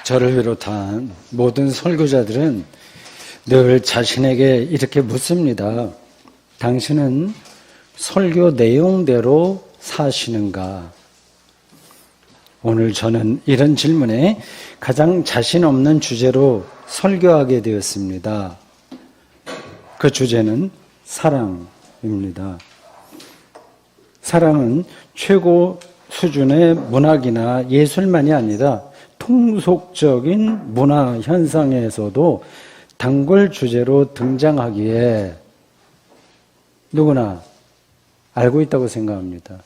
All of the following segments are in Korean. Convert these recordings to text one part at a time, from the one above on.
저를 비롯한 모든 설교자들은 늘 자신에게 이렇게 묻습니다. 당신은 설교 내용대로 사시는가? 오늘 저는 이런 질문에 가장 자신 없는 주제로 설교하게 되었습니다. 그 주제는 사랑입니다. 사랑은 최고 수준의 문학이나 예술만이 아니라 통속적인 문화 현상에서도 단골 주제로 등장하기에 누구나 알고 있다고 생각합니다.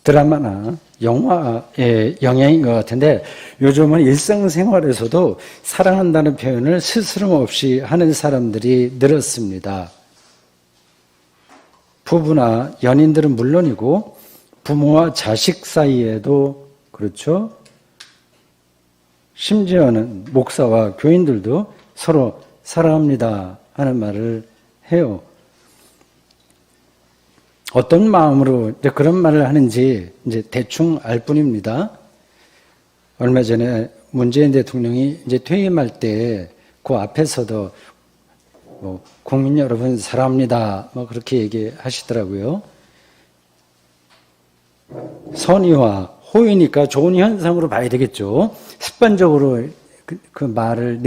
드라마나 영화의 영향인 것 같은데 요즘은 일상생활에서도 사랑한다는 표현을 스스럼 없이 하는 사람들이 늘었습니다. 부부나 연인들은 물론이고 부모와 자식 사이에도 그렇죠. 심지어는 목사와 교인들도 서로 사랑합니다 하는 말을 해요. 어떤 마음으로 그런 말을 하는지 이제 대충 알 뿐입니다. 얼마 전에 문재인 대통령이 이제 퇴임할 때 그 앞에서도 국민 여러분 사랑합니다 그렇게 얘기하시더라고요. 선의와 호의니까 좋은 현상으로 봐야 되겠죠. 습관적으로 그 말을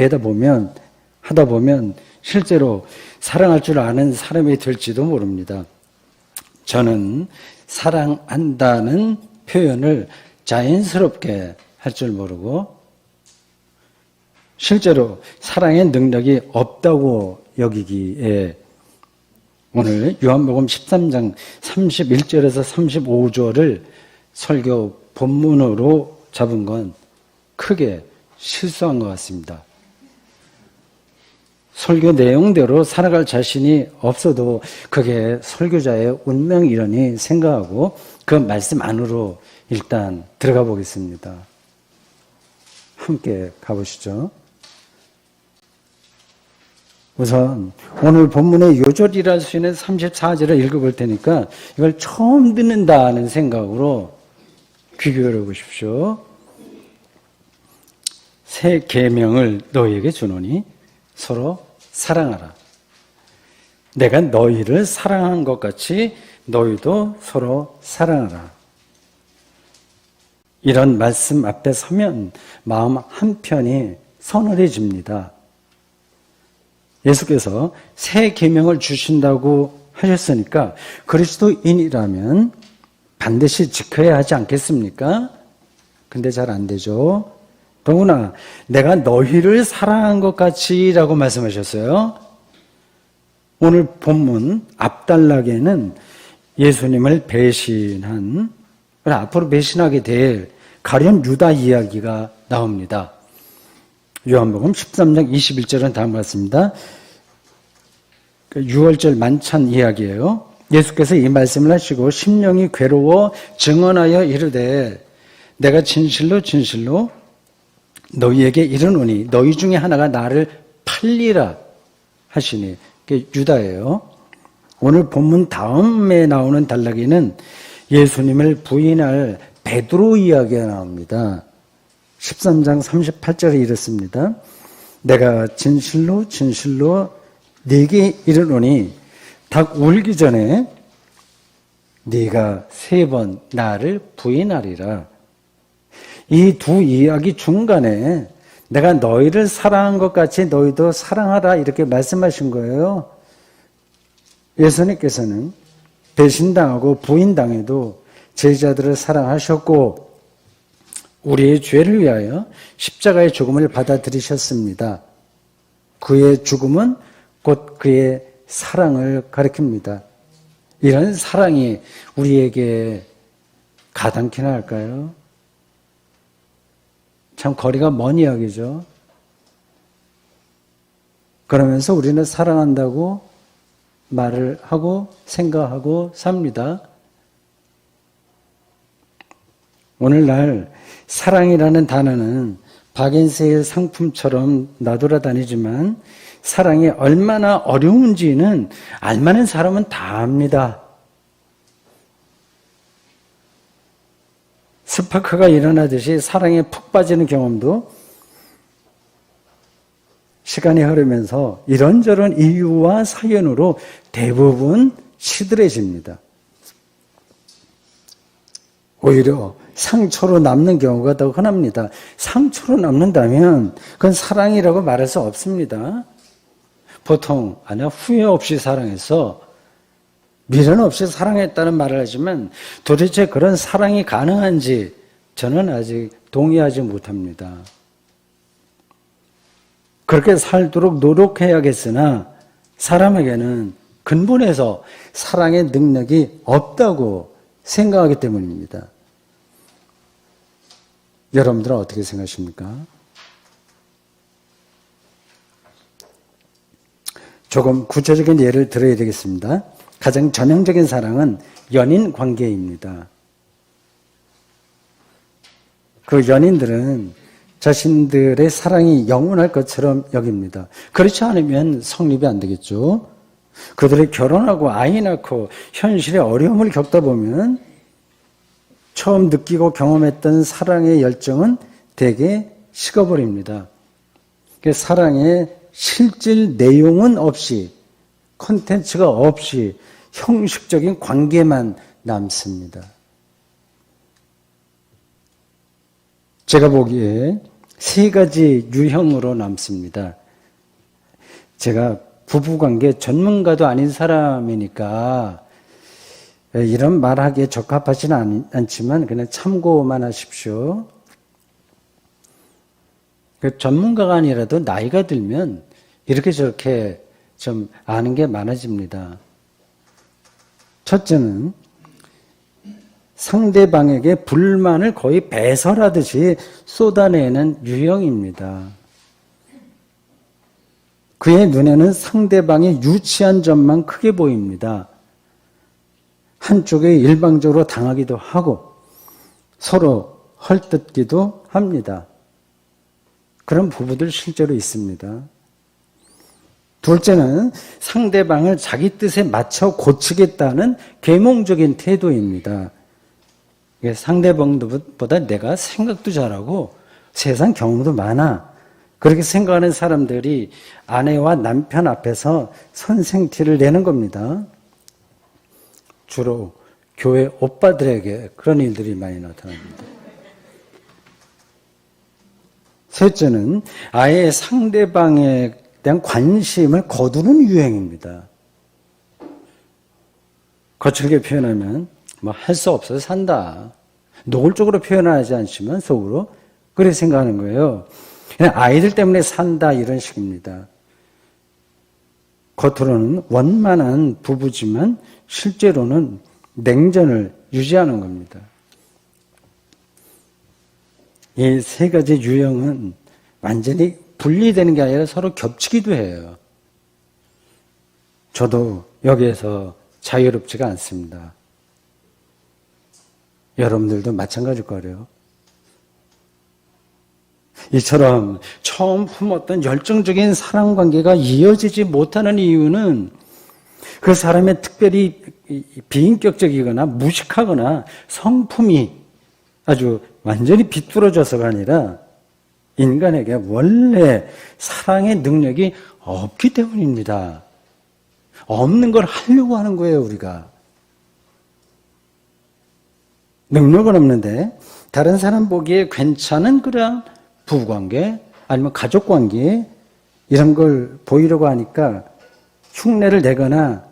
하다 보면 실제로 사랑할 줄 아는 사람이 될지도 모릅니다. 저는 사랑한다는 표현을 자연스럽게 할 줄 모르고 실제로 사랑의 능력이 없다고 여기기에 오늘 요한복음 13장 31절에서 35절을 설교 본문으로 잡은 건 크게 실수한 것 같습니다. 설교 내용대로 살아갈 자신이 없어도 그게 설교자의 운명이라니 생각하고 그 말씀 안으로 일단 들어가 보겠습니다. 함께 가보시죠. 우선 오늘 본문의 요절이라 할 수 있는 34절을 읽어볼 테니까 이걸 처음 듣는다는 생각으로 귀 기울여 보십시오. 새 계명을 너희에게 주노니 서로 사랑하라. 내가 너희를 사랑한 것 같이 너희도 서로 사랑하라. 이런 말씀 앞에 서면 마음 한편이 서늘해집니다. 예수께서 새 계명을 주신다고 하셨으니까 그리스도인이라면 반드시 지켜야 하지 않겠습니까? 근데 잘 안 되죠. 더구나 내가 너희를 사랑한 것 같이 라고 말씀하셨어요. 오늘 본문 앞단락에는 예수님을 배신한, 앞으로 배신하게 될 가룟 유다 이야기가 나옵니다. 요한복음 13장 21절은 다음과 같습니다. 6월절 만찬 이야기예요. 예수께서 이 말씀을 하시고 심령이 괴로워 증언하여 이르되 내가 진실로 진실로 너희에게 이르노니 너희 중에 하나가 나를 팔리라 하시니 그게 유다예요. 오늘 본문 다음에 나오는 단락에는 예수님을 부인할 베드로 이야기가 나옵니다. 13장 38절에 이렇습니다. 내가 진실로 진실로 네게 이르노니 닭 울기 전에 네가 3번 나를 부인하리라. 이 두 이야기 중간에 내가 너희를 사랑한 것 같이 너희도 사랑하라 이렇게 말씀하신 거예요. 예수님께서는 배신당하고 부인당해도 제자들을 사랑하셨고 우리의 죄를 위하여 십자가의 죽음을 받아들이셨습니다. 그의 죽음은 곧 그의 사랑을 가리킵니다. 이런 사랑이 우리에게 가당키나 할까요? 참 거리가 먼 이야기죠. 그러면서 우리는 사랑한다고 말을 하고 생각하고 삽니다. 오늘날 사랑이라는 단어는 박앤세일 상품처럼 나돌아다니지만 사랑이 얼마나 어려운지는 알만한 사람은 다 압니다. 스파크가 일어나듯이 사랑에 푹 빠지는 경험도 시간이 흐르면서 이런저런 이유와 사연으로 대부분 시들해집니다. 오히려 상처로 남는 경우가 더 흔합니다. 상처로 남는다면 그건 사랑이라고 말할 수 없습니다. 보통 아니야 후회 없이 사랑해서 미련 없이 사랑했다는 말을 하지만 도대체 그런 사랑이 가능한지 저는 아직 동의하지 못합니다. 그렇게 살도록 노력해야겠으나 사람에게는 근본에서 사랑의 능력이 없다고 생각하기 때문입니다. 여러분들은 어떻게 생각하십니까? 조금 구체적인 예를 들어야 되겠습니다. 가장 전형적인 사랑은 연인 관계입니다. 그 연인들은 자신들의 사랑이 영원할 것처럼 여깁니다. 그렇지 않으면 성립이 안 되겠죠. 그들이 결혼하고 아이 낳고 현실의 어려움을 겪다 보면 처음 느끼고 경험했던 사랑의 열정은 대개 식어버립니다. 사랑의 실질 내용은 없이 콘텐츠가 없이 형식적인 관계만 남습니다. 제가 보기에 세 가지 유형으로 남습니다. 제가 부부관계 전문가도 아닌 사람이니까 이런 말하기에 적합하지는 않지만 그냥 참고만 하십시오. 전문가가 아니라도 나이가 들면 이렇게 저렇게 좀 아는 게 많아집니다. 첫째는 상대방에게 불만을 거의 배설하듯이 쏟아내는 유형입니다. 그의 눈에는 상대방의 유치한 점만 크게 보입니다. 한쪽에 일방적으로 당하기도 하고 서로 헐뜯기도 합니다. 그런 부부들 실제로 있습니다. 둘째는 상대방을 자기 뜻에 맞춰 고치겠다는 계몽적인 태도입니다. 상대방보다 내가 생각도 잘하고 세상 경험도 많아. 그렇게 생각하는 사람들이 아내와 남편 앞에서 선생티를 내는 겁니다. 주로 교회 오빠들에게 그런 일들이 많이 나타납니다. 셋째는 아예 상대방에 대한 관심을 거두는 유행입니다. 거칠게 표현하면 뭐 할 수 없어서 산다. 노골적으로 표현하지 않지만 속으로 그렇게 생각하는 거예요. 그냥 아이들 때문에 산다 이런 식입니다. 겉으로는 원만한 부부지만 실제로는 냉전을 유지하는 겁니다. 이 세 가지 유형은 완전히 분리되는 게 아니라 서로 겹치기도 해요. 저도 여기에서 자유롭지가 않습니다. 여러분들도 마찬가지일 거예요. 이처럼 처음 품었던 열정적인 사랑관계가 이어지지 못하는 이유는 그 사람의 특별히 비인격적이거나 무식하거나 성품이 아주 완전히 비뚤어져서가 아니라 인간에게 원래 사랑의 능력이 없기 때문입니다. 없는 걸 하려고 하는 거예요, 우리가. 능력은 없는데 다른 사람 보기에 괜찮은 그런 부부관계 아니면 가족관계 이런 걸 보이려고 하니까 흉내를 내거나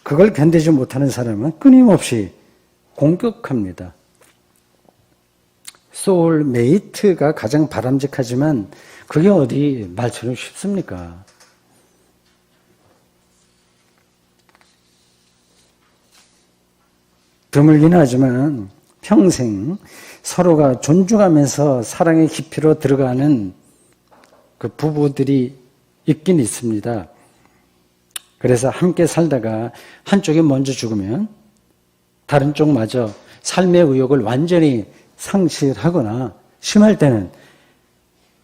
그걸 견디지 못하는 사람은 끊임없이 공격합니다. 소울메이트가 가장 바람직하지만 그게 어디 말처럼 쉽습니까? 드물긴 하지만 평생 서로가 존중하면서 사랑의 깊이로 들어가는 그 부부들이 있긴 있습니다. 그래서 함께 살다가 한쪽이 먼저 죽으면 다른 쪽마저 삶의 의욕을 완전히 상실하거나 심할 때는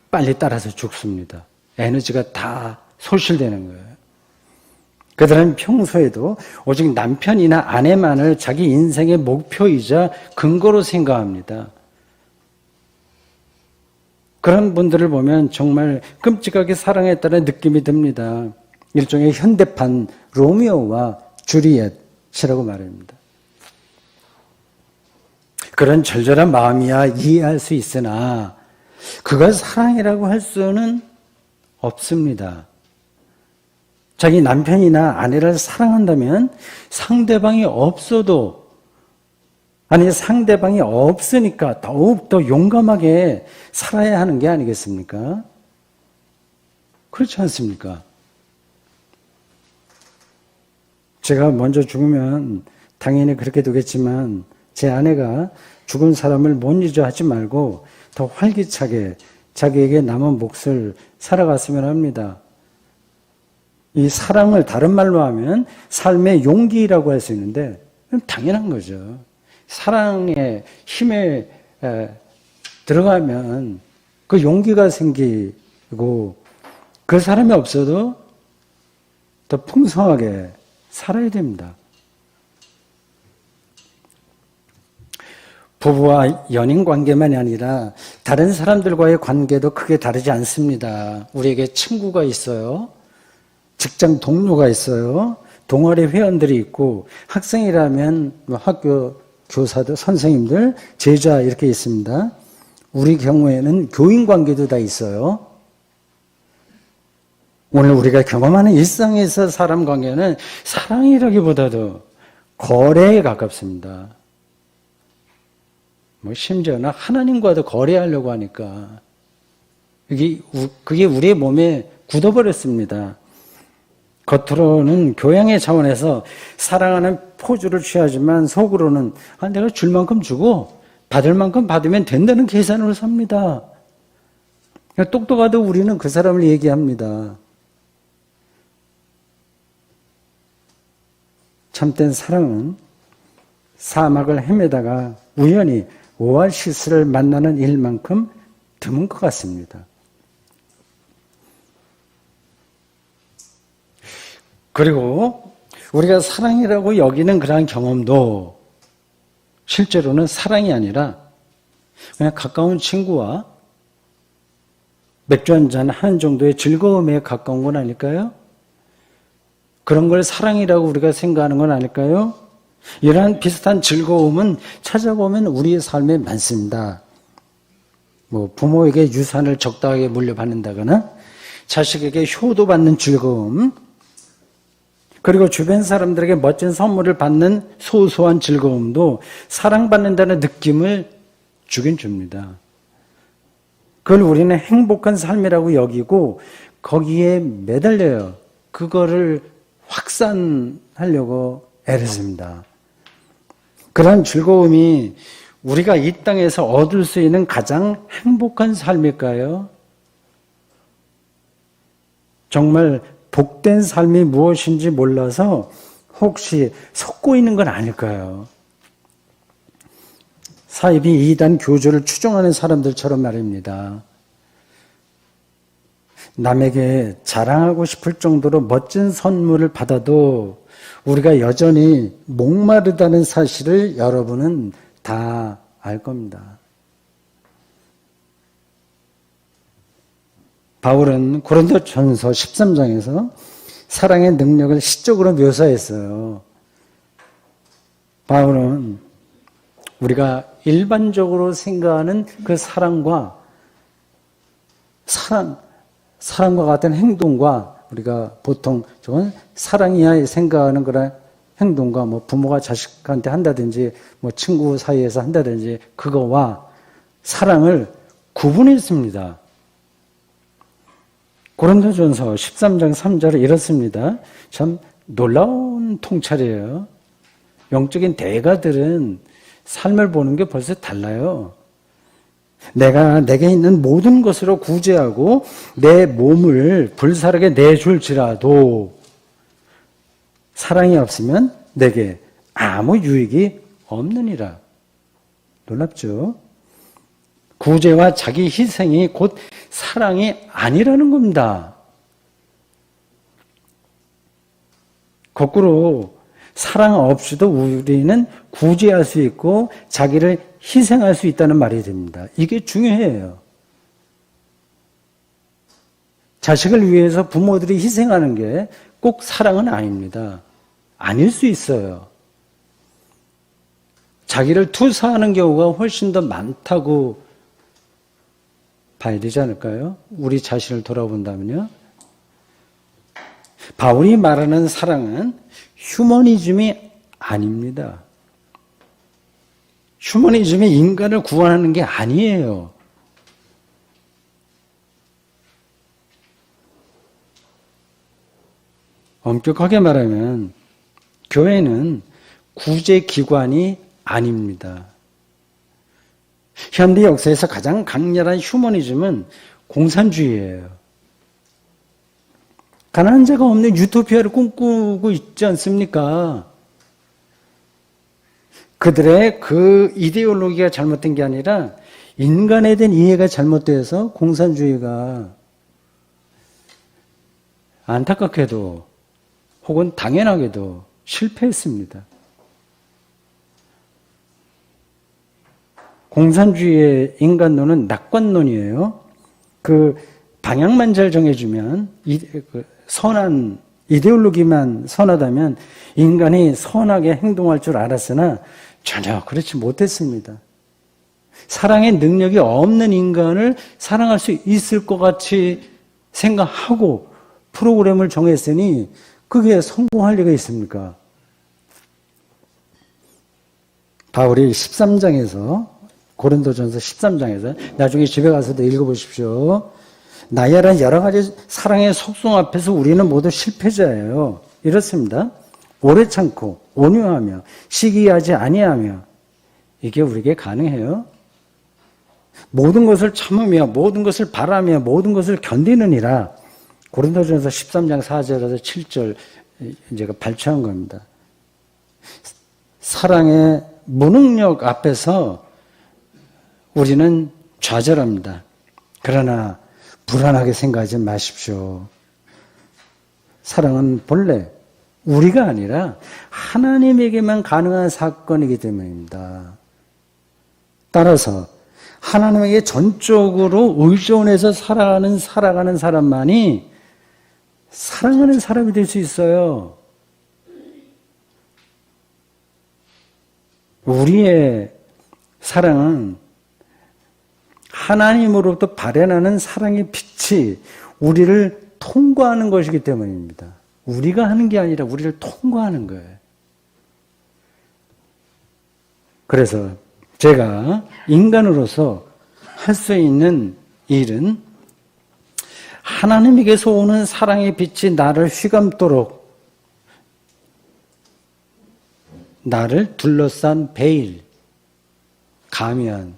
빨리 따라서 죽습니다. 에너지가 다 소실되는 거예요. 그들은 평소에도 오직 남편이나 아내만을 자기 인생의 목표이자 근거로 생각합니다. 그런 분들을 보면 정말 끔찍하게 사랑했다는 느낌이 듭니다. 일종의 현대판 로미오와 주리엣이라고 말합니다. 그런 절절한 마음이야 이해할 수 있으나 그걸 사랑이라고 할 수는 없습니다. 자기 남편이나 아내를 사랑한다면 상대방이 없어도, 아니 상대방이 없으니까 더욱더 용감하게 살아야 하는 게 아니겠습니까? 그렇지 않습니까? 제가 먼저 죽으면 당연히 그렇게 되겠지만 제 아내가 죽은 사람을 못 잊어 하지 말고 더 활기차게 자기에게 남은 몫을 살아갔으면 합니다. 이 사랑을 다른 말로 하면 삶의 용기라고 할 수 있는데 당연한 거죠. 사랑의 힘에 들어가면 그 용기가 생기고 그 사람이 없어도 더 풍성하게 살아야 됩니다. 부부와 연인 관계만이 아니라 다른 사람들과의 관계도 크게 다르지 않습니다. 우리에게 친구가 있어요. 직장 동료가 있어요. 동아리 회원들이 있고 학생이라면 학교 교사들, 선생님들, 제자 이렇게 있습니다. 우리 경우에는 교인 관계도 다 있어요. 오늘 우리가 경험하는 일상에서 사람 관계는 사랑이라기보다도 거래에 가깝습니다. 심지어는 하나님과도 거래하려고 하니까 그게 우리의 몸에 굳어버렸습니다. 겉으로는 교양의 차원에서 사랑하는 포즈를 취하지만 속으로는 내가 줄 만큼 주고 받을 만큼 받으면 된다는 계산으로 삽니다. 똑똑하도 우리는 그 사람을 얘기합니다. 참된 사랑은 사막을 헤매다가 우연히 오아시스를 만나는 일만큼 드문 것 같습니다. 그리고 우리가 사랑이라고 여기는 그러한 경험도 실제로는 사랑이 아니라 그냥 가까운 친구와 맥주 한잔 하는 정도의 즐거움에 가까운 건 아닐까요? 그런 걸 사랑이라고 우리가 생각하는 건 아닐까요? 이러한 비슷한 즐거움은 찾아보면 우리의 삶에 많습니다. 부모에게 유산을 적당하게 물려받는다거나 자식에게 효도받는 즐거움, 그리고 주변 사람들에게 멋진 선물을 받는 소소한 즐거움도 사랑받는다는 느낌을 주긴 줍니다. 그걸 우리는 행복한 삶이라고 여기고 거기에 매달려요. 그거를 확산하려고 애를 씁니다. 그런 즐거움이 우리가 이 땅에서 얻을 수 있는 가장 행복한 삶일까요? 정말 복된 삶이 무엇인지 몰라서 혹시 속고 있는 건 아닐까요? 사이비 이단 교주를 추종하는 사람들처럼 말입니다. 남에게 자랑하고 싶을 정도로 멋진 선물을 받아도 우리가 여전히 목마르다는 사실을 여러분은 다 알 겁니다. 바울은 고린도전서 13장에서 사랑의 능력을 시적으로 묘사했어요. 바울은 우리가 일반적으로 생각하는 그 사랑과 같은 행동과 우리가 보통 저건 사랑이야 생각하는 그런 행동과 부모가 자식한테 한다든지 친구 사이에서 한다든지 그거와 사랑을 구분했습니다. 고린도전서 13장 3절에 이렇습니다. 참 놀라운 통찰이에요. 영적인 대가들은 삶을 보는 게 벌써 달라요. 내가 내게 있는 모든 것으로 구제하고 내 몸을 불사르게 내줄지라도 사랑이 없으면 내게 아무 유익이 없느니라. 놀랍죠? 구제와 자기 희생이 곧 사랑이 아니라는 겁니다. 거꾸로 사랑 없이도 우리는 구제할 수 있고 자기를 희생할 수 있다는 말이 됩니다. 이게 중요해요. 자식을 위해서 부모들이 희생하는 게 꼭 사랑은 아닙니다. 아닐 수 있어요. 자기를 투사하는 경우가 훨씬 더 많다고 봐야 되지 않을까요? 우리 자신을 돌아본다면요. 바울이 말하는 사랑은 휴머니즘이 아닙니다. 휴머니즘이 인간을 구원하는 게 아니에요. 엄격하게 말하면 교회는 구제기관이 아닙니다. 현대 역사에서 가장 강렬한 휴머니즘은 공산주의예요. 가난한 자가 없는 유토피아를 꿈꾸고 있지 않습니까? 그들의 그 이데올로기가 잘못된 게 아니라 인간에 대한 이해가 잘못돼서 공산주의가 안타깝게도 혹은 당연하게도 실패했습니다. 공산주의의 인간론은 낙관론이에요. 그 방향만 잘 정해주면 선한 이데올로기만 선하다면 인간이 선하게 행동할 줄 알았으나 전혀 그렇지 못했습니다. 사랑의 능력이 없는 인간을 사랑할 수 있을 것 같이 생각하고 프로그램을 정했으니 그게 성공할 리가 있습니까? 바울이 13장에서 고린도전서 13장에서 나중에 집에 가서도 읽어보십시오. 나열한 여러 가지 사랑의 속성 앞에서 우리는 모두 실패자예요. 이렇습니다. 오래 참고 온유하며 시기하지 아니하며 이게 우리에게 가능해요? 모든 것을 참으며 모든 것을 바라며 모든 것을 견디느니라. 고린도전서 13장 4절에서 7절 제가 발췌한 겁니다. 사랑의 무능력 앞에서 우리는 좌절합니다. 그러나 불안하게 생각하지 마십시오. 사랑은 본래 우리가 아니라 하나님에게만 가능한 사건이기 때문입니다. 따라서 하나님에게 전적으로 의존해서 살아가는 사람만이 사랑하는 사람이 될 수 있어요. 우리의 사랑은 하나님으로부터 발현하는 사랑의 빛이 우리를 통과하는 것이기 때문입니다. 우리가 하는 게 아니라 우리를 통과하는 거예요. 그래서 제가 인간으로서 할 수 있는 일은 하나님에게서 오는 사랑의 빛이 나를 휘감도록 나를 둘러싼 베일, 가면,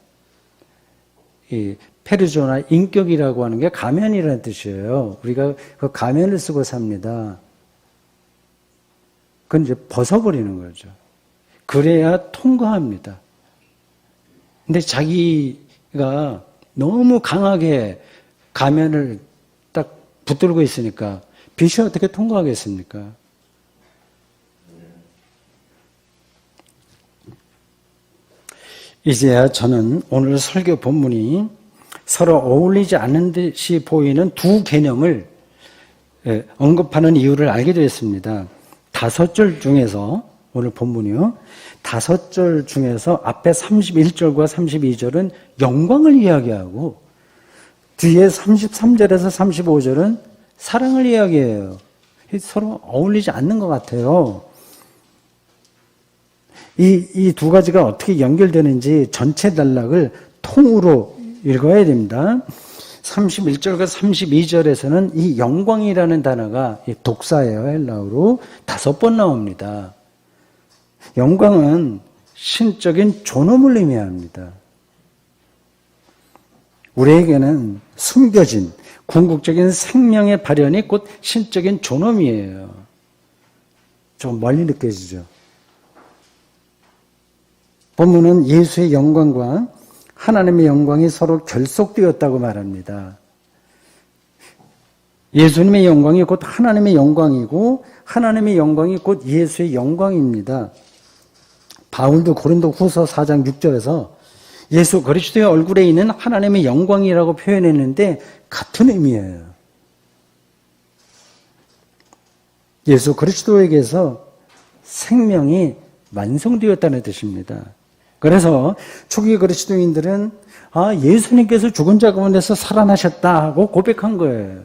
이 페르소나 인격이라고 하는 게 가면이라는 뜻이에요. 우리가 그 가면을 쓰고 삽니다. 그건 이제 벗어버리는 거죠. 그래야 통과합니다. 근데 자기가 너무 강하게 가면을 딱 붙들고 있으니까 빛이 어떻게 통과하겠습니까? 이제야 저는 오늘 설교 본문이 서로 어울리지 않는 듯이 보이는 두 개념을 언급하는 이유를 알게 되었습니다. 5절 중에서 오늘 본문이요. 5절 중에서 앞에 31절과 32절은 영광을 이야기하고 뒤에 33절에서 35절은 사랑을 이야기해요. 서로 어울리지 않는 것 같아요. 이 두 가지가 어떻게 연결되는지 전체 단락을 통으로 읽어야 됩니다. 31절과 32절에서는 이 영광이라는 단어가 독사예요. 헬라어로 5번 나옵니다. 영광은 신적인 존엄을 의미합니다. 우리에게는 숨겨진 궁극적인 생명의 발현이 곧 신적인 존엄이에요. 좀 멀리 느껴지죠? 본문은 예수의 영광과 하나님의 영광이 서로 결속되었다고 말합니다. 예수님의 영광이 곧 하나님의 영광이고 하나님의 영광이 곧 예수의 영광입니다. 바울도 고린도 후서 4장 6절에서 예수 그리스도의 얼굴에 있는 하나님의 영광이라고 표현했는데 같은 의미예요. 예수 그리스도에게서 생명이 완성되었다는 뜻입니다. 그래서 초기 그리스도인들은 예수님께서 죽은 자 가운데서 살아나셨다 하고 고백한 거예요.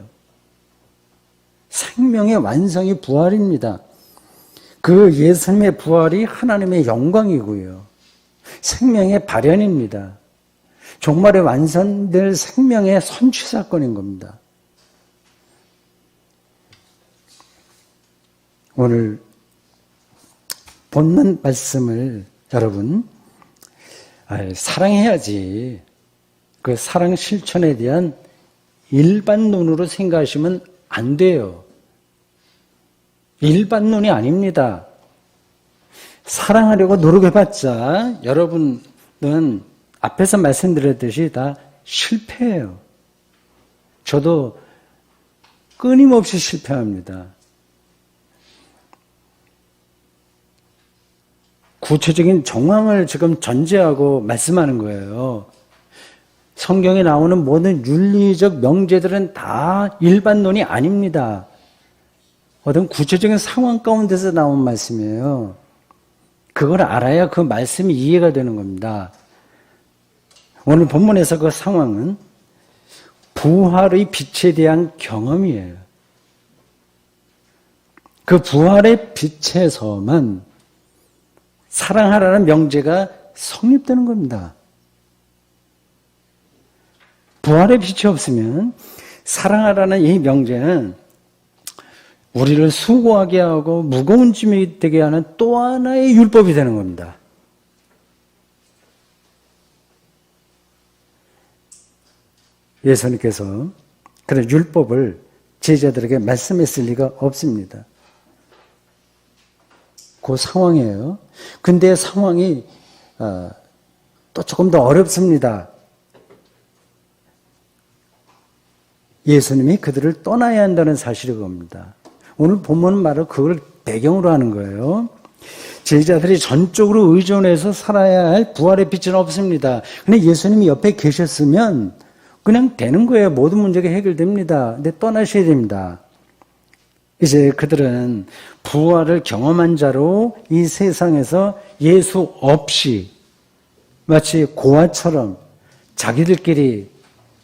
생명의 완성이 부활입니다. 그 예수님의 부활이 하나님의 영광이고요. 생명의 발현입니다. 종말에 완성될 생명의 선취 사건인 겁니다. 오늘 본문 말씀을 여러분 사랑해야지, 그 사랑 실천에 대한 일반론으로 생각하시면 안 돼요. 일반론이 아닙니다. 사랑하려고 노력해봤자 여러분은 앞에서 말씀드렸듯이 다 실패해요. 저도 끊임없이 실패합니다. 구체적인 정황을 지금 전제하고 말씀하는 거예요. 성경에 나오는 모든 윤리적 명제들은 다 일반론이 아닙니다. 어떤 구체적인 상황 가운데서 나온 말씀이에요. 그걸 알아야 그 말씀이 이해가 되는 겁니다. 오늘 본문에서 그 상황은 부활의 빛에 대한 경험이에요. 그 부활의 빛에서만 사랑하라는 명제가 성립되는 겁니다. 부활의 빛이 없으면 사랑하라는 이 명제는 우리를 수고하게 하고 무거운 짐이 되게 하는 또 하나의 율법이 되는 겁니다. 예수님께서 그런 율법을 제자들에게 말씀했을 리가 없습니다. 그 상황이에요. 근데 상황이 또 조금 더 어렵습니다. 예수님이 그들을 떠나야 한다는 사실이 겁니다. 오늘 본문 말을 그걸 배경으로 하는 거예요. 제자들이 전적으로 의존해서 살아야 할 부활의 빛은 없습니다. 근데 예수님이 옆에 계셨으면 그냥 되는 거예요. 모든 문제가 해결됩니다. 근데 떠나셔야 됩니다. 이제 그들은 부활을 경험한 자로 이 세상에서 예수 없이 마치 고아처럼 자기들끼리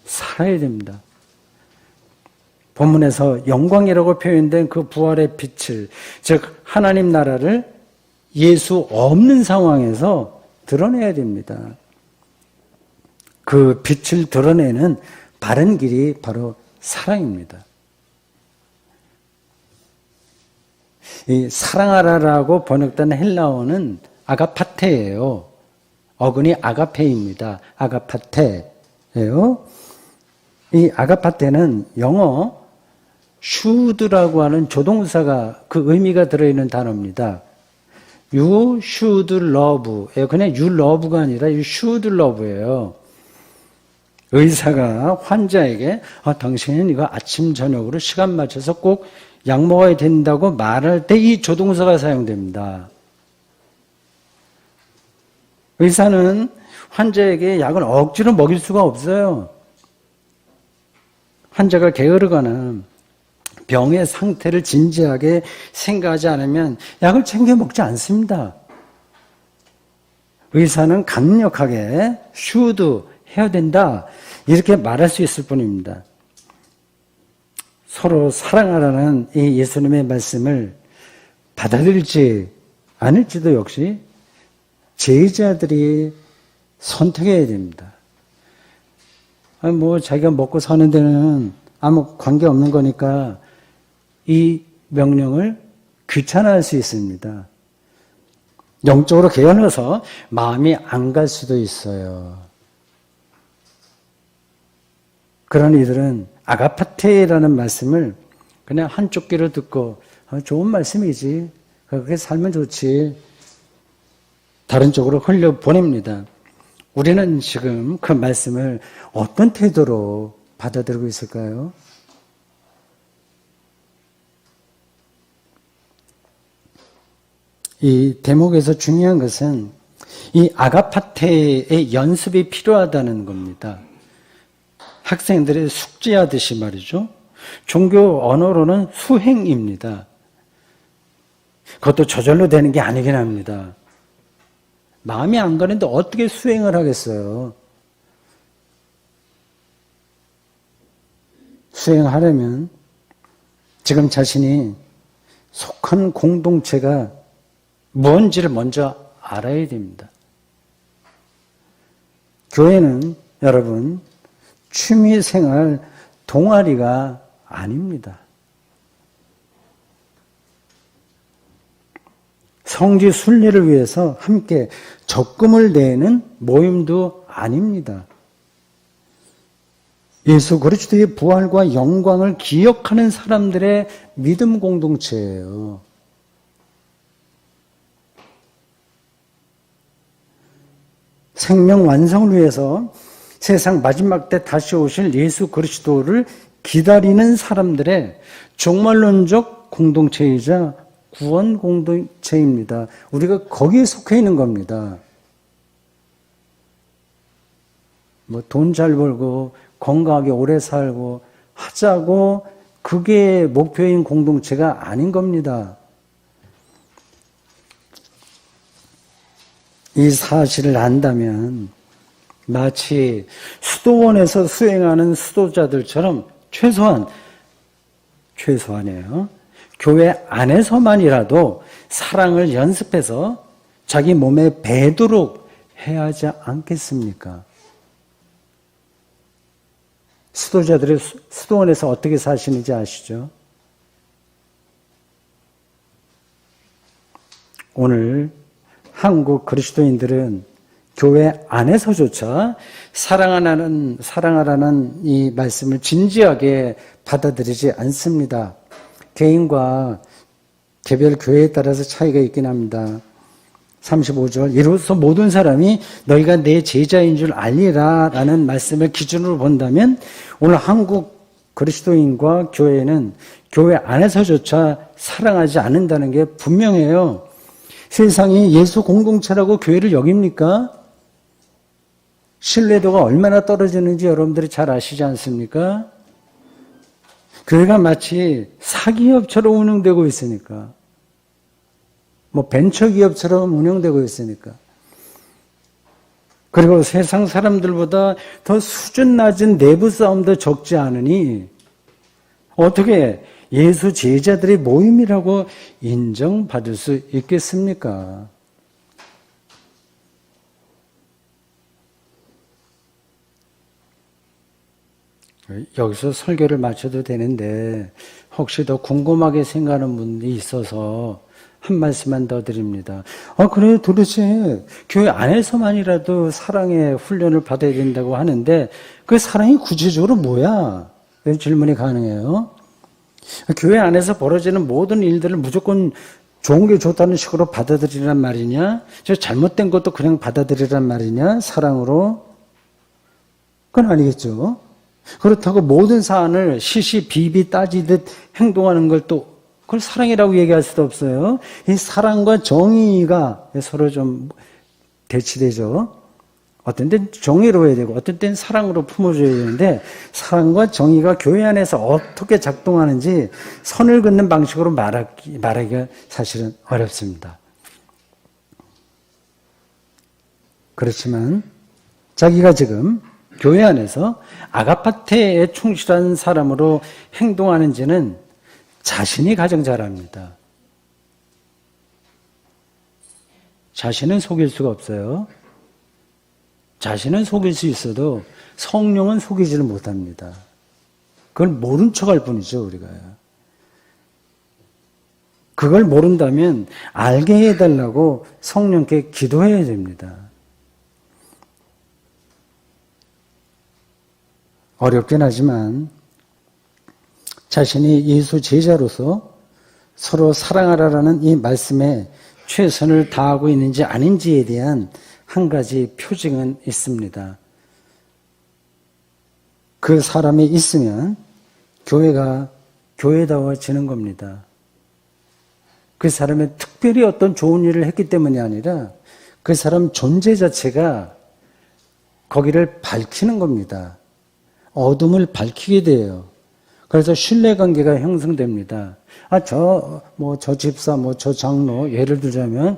살아야 됩니다. 본문에서 영광이라고 표현된 그 부활의 빛을, 즉 하나님 나라를 예수 없는 상황에서 드러내야 됩니다. 그 빛을 드러내는 바른 길이 바로 사랑입니다. 이 사랑하라라고 번역된 헬라어는 아가파테예요. 어근이 아가페입니다. 아가파테예요. 이 아가파테는 영어 should라고 하는 조동사가 그 의미가 들어있는 단어입니다. You should love. 그냥 you love가 아니라 you should love예요. 의사가 환자에게 당신은 이거 아침 저녁으로 시간 맞춰서 꼭 약 먹어야 된다고 말할 때 이 조동사가 사용됩니다. 의사는 환자에게 약을 억지로 먹일 수가 없어요. 환자가 게으르거나 병의 상태를 진지하게 생각하지 않으면 약을 챙겨 먹지 않습니다. 의사는 강력하게 should 해야 된다 이렇게 말할 수 있을 뿐입니다. 서로 사랑하라는 이 예수님의 말씀을 받아들일지 아닐지도 역시 제자들이 선택해야 됩니다. 자기가 먹고 사는 데는 아무 관계 없는 거니까 이 명령을 귀찮아할 수 있습니다. 영적으로 게을러서 마음이 안 갈 수도 있어요. 그런 이들은 아가파테라는 말씀을 그냥 한쪽 귀로 듣고 좋은 말씀이지, 그렇게 살면 좋지, 다른 쪽으로 흘려보냅니다. 우리는 지금 그 말씀을 어떤 태도로 받아들이고 있을까요? 이 대목에서 중요한 것은 이 아가파테의 연습이 필요하다는 겁니다. 학생들이 숙제하듯이 말이죠. 종교 언어로는 수행입니다. 그것도 저절로 되는 게 아니긴 합니다. 마음이 안 가는데 어떻게 수행을 하겠어요? 수행하려면 지금 자신이 속한 공동체가 뭔지를 먼저 알아야 됩니다. 교회는 여러분 취미생활 동아리가 아닙니다. 성지 순례를 위해서 함께 적금을 내는 모임도 아닙니다. 예수 그리스도의 부활과 영광을 기억하는 사람들의 믿음 공동체예요. 생명 완성을 위해서 세상 마지막 때 다시 오실 예수 그리스도를 기다리는 사람들의 종말론적 공동체이자 구원 공동체입니다. 우리가 거기에 속해 있는 겁니다. 뭐 돈 잘 벌고 건강하게 오래 살고 하자고 그게 목표인 공동체가 아닌 겁니다. 이 사실을 안다면 마치 수도원에서 수행하는 수도자들처럼 최소한이에요. 교회 안에서만이라도 사랑을 연습해서 자기 몸에 배도록 해야 하지 않겠습니까? 수도자들이 수도원에서 어떻게 사시는지 아시죠? 오늘 한국 그리스도인들은 교회 안에서조차 사랑하라는 이 말씀을 진지하게 받아들이지 않습니다. 개인과 개별 교회에 따라서 차이가 있긴 합니다. 35절 이로써 모든 사람이 너희가 내 제자인 줄 알리라 라는 말씀을 기준으로 본다면 오늘 한국 그리스도인과 교회는 교회 안에서조차 사랑하지 않는다는 게 분명해요. 세상이 예수 공동체라고 교회를 여깁니까? 신뢰도가 얼마나 떨어지는지 여러분들이 잘 아시지 않습니까? 교회가 마치 사기업처럼 운영되고 있으니까, 뭐 벤처기업처럼 운영되고 있으니까, 그리고 세상 사람들보다 더 수준 낮은 내부 싸움도 적지 않으니 어떻게 예수 제자들의 모임이라고 인정받을 수 있겠습니까? 여기서 설교를 마쳐도 되는데 혹시 더 궁금하게 생각하는 분이 있어서 한 말씀만 더 드립니다. 그래 도대체 교회 안에서만이라도 사랑의 훈련을 받아야 된다고 하는데 그 사랑이 구체적으로 뭐야? 이런 질문이 가능해요. 교회 안에서 벌어지는 모든 일들을 무조건 좋은 게 좋다는 식으로 받아들이란 말이냐? 저 잘못된 것도 그냥 받아들이란 말이냐? 사랑으로? 그건 아니겠죠. 그렇다고 모든 사안을 시시비비 따지듯 행동하는 걸 또 그걸 사랑이라고 얘기할 수도 없어요. 이 사랑과 정의가 서로 좀 대치되죠. 어떤 때는 정의로워야 되고 어떤 때는 사랑으로 품어줘야 되는데 사랑과 정의가 교회 안에서 어떻게 작동하는지 선을 긋는 방식으로 말하기가 사실은 어렵습니다. 그렇지만 자기가 지금 교회 안에서 아가파테에 충실한 사람으로 행동하는지는 자신이 가장 잘 압니다. 자신은 속일 수가 없어요. 자신은 속일 수 있어도 성령은 속이지를 못합니다. 그걸 모른 척할 뿐이죠, 우리가. 그걸 모른다면 알게 해달라고 성령께 기도해야 됩니다. 어렵긴 하지만 자신이 예수 제자로서 서로 사랑하라라는 이 말씀에 최선을 다하고 있는지 아닌지에 대한 한 가지 표징은 있습니다. 그 사람이 있으면 교회가 교회다워지는 겁니다. 그 사람이 특별히 어떤 좋은 일을 했기 때문이 아니라 그 사람 존재 자체가 거기를 밝히는 겁니다. 어둠을 밝히게 돼요. 그래서 신뢰관계가 형성됩니다. 저 집사, 저 장로, 예를 들자면,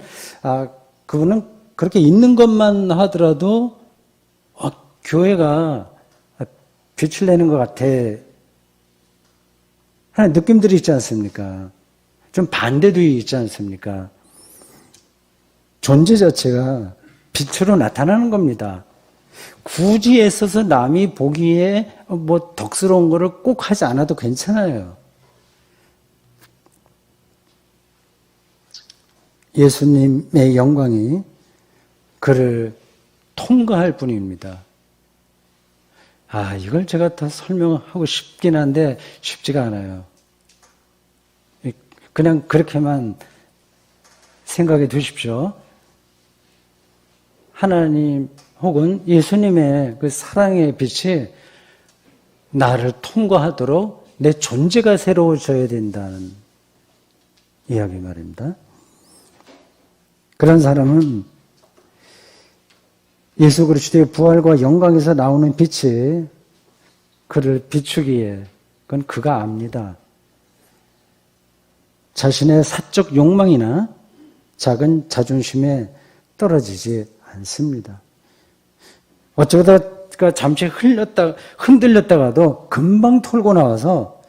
그분은 그렇게 있는 것만 하더라도, 교회가 빛을 내는 것 같아. 하는 느낌들이 있지 않습니까? 좀 반대도 있지 않습니까? 존재 자체가 빛으로 나타나는 겁니다. 굳이 애써서 남이 보기에 덕스러운 거를 꼭 하지 않아도 괜찮아요. 예수님의 영광이 그를 통과할 뿐입니다. 이걸 제가 더 설명하고 싶긴 한데 쉽지가 않아요. 그냥 그렇게만 생각해 두십시오. 하나님 혹은 예수님의 그 사랑의 빛이 나를 통과하도록 내 존재가 새로워져야 된다는 이야기 말입니다. 그런 사람은 예수 그리스도의 부활과 영광에서 나오는 빛이 그를 비추기에 그건 그가 압니다. 자신의 사적 욕망이나 작은 자존심에 떨어지지 않습니다. 어쩌다가 잠시 흔들렸다가도 금방 털고 나와서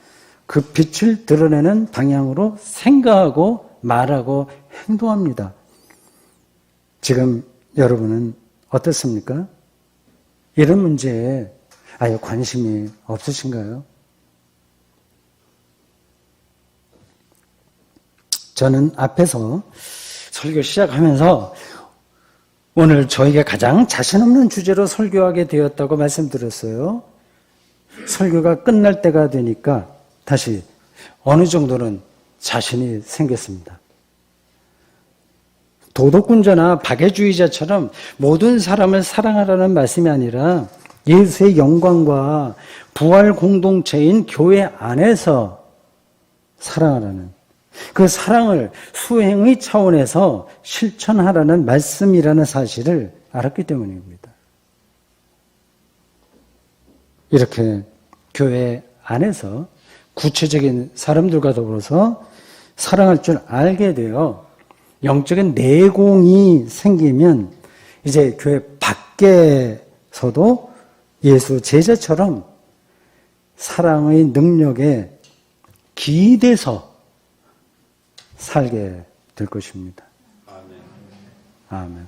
그 빛을 드러내는 방향으로 생각하고 말하고 행동합니다. 지금 여러분은 어떻습니까? 이런 문제에 아예 관심이 없으신가요? 저는 앞에서 설교 시작하면서 오늘 저에게 가장 자신 없는 주제로 설교하게 되었다고 말씀드렸어요. 설교가 끝날 때가 되니까 다시 어느 정도는 자신이 생겼습니다. 도덕군자나 박애주의자처럼 모든 사람을 사랑하라는 말씀이 아니라 예수의 영광과 부활 공동체인 교회 안에서 사랑하라는 그 사랑을 수행의 차원에서 실천하라는 말씀이라는 사실을 알았기 때문입니다. 이렇게 교회 안에서 구체적인 사람들과 더불어서 사랑할 줄 알게 되어 영적인 내공이 생기면 이제 교회 밖에서도 예수 제자처럼 사랑의 능력에 기대서 살게 될 것입니다. 아멘.